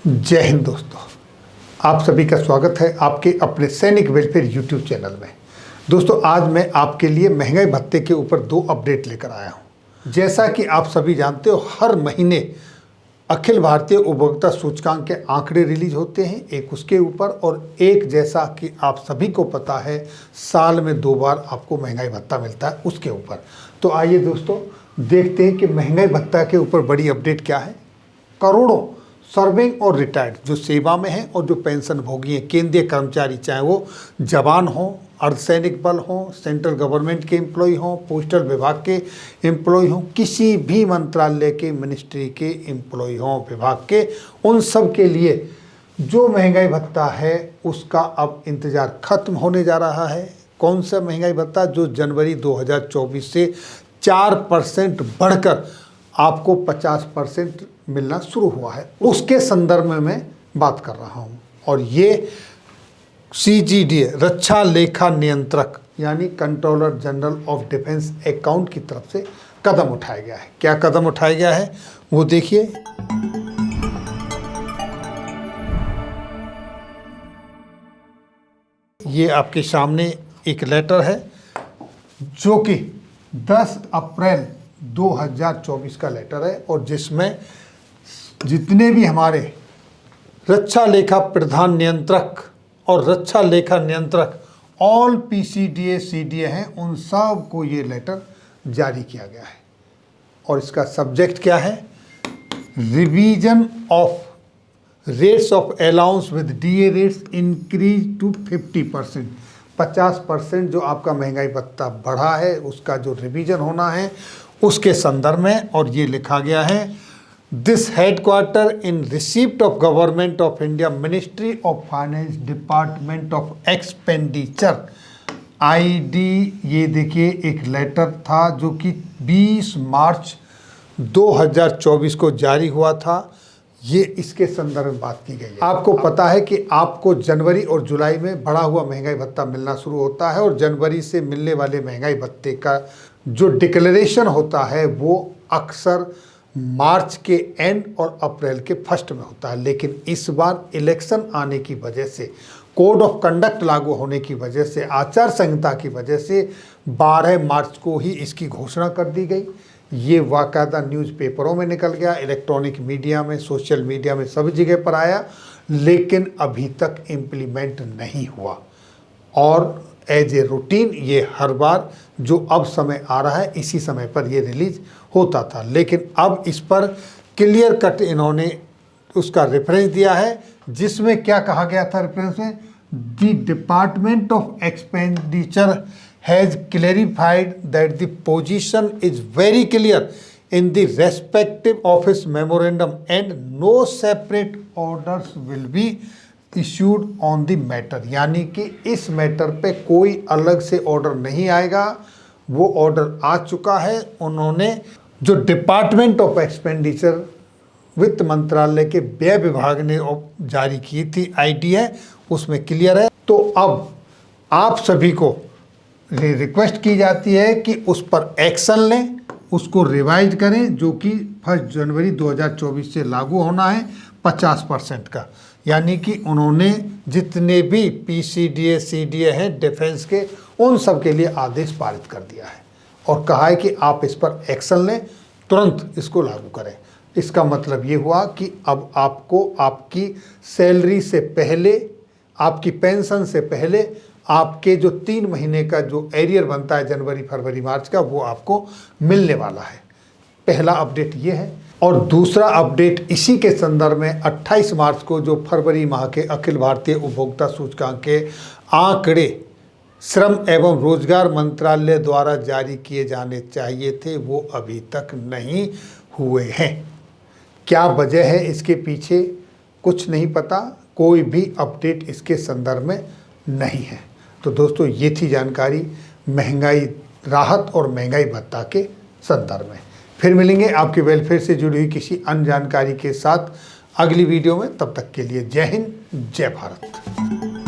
जय हिंद दोस्तों, आप सभी का स्वागत है आपके अपने सैनिक वेलफेयर यूट्यूब चैनल में। दोस्तों, आज मैं आपके लिए महंगाई भत्ते के ऊपर 2 अपडेट लेकर आया हूं। जैसा कि आप सभी जानते हो, हर महीने अखिल भारतीय उपभोक्ता सूचकांक के आंकड़े रिलीज होते हैं, एक उसके ऊपर और एक, जैसा कि आप सभी को पता है, साल में 2 बार आपको महंगाई भत्ता मिलता है उसके ऊपर। तो आइए दोस्तों देखते हैं कि महंगाई भत्ता के ऊपर बड़ी अपडेट क्या है। करोड़ों सर्विंग और रिटायर्ड जो सेवा में हैं और जो पेंशन भोगी हैं, केंद्रीय कर्मचारी, चाहे वो जवान हों, अर्धसैनिक बल हों, सेंट्रल गवर्नमेंट के एम्प्लॉय हों, पोस्टल विभाग के एम्प्लॉय हों, किसी भी मंत्रालय के मिनिस्ट्री के एम्प्लॉय हों, विभाग के, उन सब के लिए जो महंगाई भत्ता है उसका अब इंतज़ार खत्म होने जा रहा है। कौन सा महंगाई भत्ता? जो जनवरी 2024 से 4% बढ़कर आपको 50% मिलना शुरू हुआ है, उसके संदर्भ में मैं बात कर रहा हूं। और ये CGDA रक्षा लेखा नियंत्रक यानी controller general of defence account की तरफ से कदम उठाया गया है। क्या कदम उठाया गया है वो देखिए। ये आपके सामने एक लेटर है जो कि 10 अप्रैल 2024 का लेटर है और जिसमें जितने भी हमारे रक्षा लेखा प्रधान नियंत्रक और रक्षा लेखा नियंत्रक ऑल PCDA CDA हैं, उन सब को ये लेटर जारी किया गया है। और इसका सब्जेक्ट क्या है? Revision of rates of allowance with DA rates increase to 50%। 50% जो आपका महंगाई भत्ता बढ़ा है उसका जो रिवीजन होना है उसके संदर्भ में। और ये लिखा गया है, this headquarter in receipt of government of India, ministry of finance, department of expenditure ID। ये देखिए एक लेटर था जो कि 20 मार्च 2024 को जारी हुआ था। ये इसके संदर्भ में बात की गई है। आपको पता है कि आपको जनवरी और जुलाई में बढ़ा हुआ महंगाई भत्ता मिलना शुरू होता है और जनवरी से मिलने वाले महंगाई भत्ते का जो डिक्लेरेशन होता है वो अक्सर मार्च के एंड और अप्रैल के फर्स्ट में होता है। लेकिन इस बार इलेक्शन आने की वजह से, कोड ऑफ कंडक्ट लागू होने की वजह से, आचार संहिता की वजह से 12 मार्च को ही इसकी घोषणा कर दी गई। ये वाकायदा न्यूज़पेपरों में निकल गया, इलेक्ट्रॉनिक मीडिया में, सोशल मीडिया में, सभी जगह पर आया, लेकिन अभी तक इम्प्लीमेंट नहीं हुआ। और एज ए रूटीन ये हर बार जो अब समय आ रहा है इसी समय पर ये रिलीज होता था। लेकिन अब इस पर क्लियर कट इन्होंने उसका रेफरेंस दिया है, जिसमें क्या कहा गया था रेफरेंस में? The department of expenditure has clarified that the position is very clear in the respective office memorandum and no separate orders will be issued on the matter। यानी कि इस मैटर पे कोई अलग से ऑर्डर नहीं आएगा, वो ऑर्डर आ चुका है। उन्होंने जो डिपार्टमेंट ऑफ एक्सपेंडिचर वित्त मंत्रालय के व्यय विभाग ने जारी की थी ID है, उसमें क्लियर है। तो अब आप सभी को रिक्वेस्ट की जाती है कि उस पर एक्शन लें, उसको रिवाइज करें, जो कि 1 जनवरी 2024 से लागू होना है 50% का। यानी कि उन्होंने जितने भी PCDA CDA हैं डिफेंस के, उन सब के लिए आदेश पारित कर दिया है और कहा है कि आप इस पर एक्शन लें, तुरंत इसको लागू करें। इसका मतलब ये हुआ कि अब आपको आपकी सैलरी से पहले, आपकी पेंशन से पहले आपके जो 3 महीने का जो एरियर बनता है जनवरी, फरवरी, मार्च का, वो आपको मिलने वाला है। पहला अपडेट ये है। और दूसरा अपडेट इसी के संदर्भ में 28 मार्च को जो फरवरी माह के अखिल भारतीय उपभोक्ता सूचकांक के आंकड़े श्रम एवं रोजगार मंत्रालय द्वारा जारी किए जाने चाहिए थे, वो अभी तक नहीं हुए हैं। क्या वजह है इसके पीछे कुछ नहीं पता, कोई भी अपडेट इसके संदर्भ में नहीं है। तो दोस्तों, ये थी जानकारी महंगाई राहत और महंगाई भत्ता के संदर्भ में। फिर मिलेंगे आपके वेलफेयर से जुड़ी हुई किसी अन्य जानकारी के साथ अगली वीडियो में। तब तक के लिए जय हिंद, जय भारत।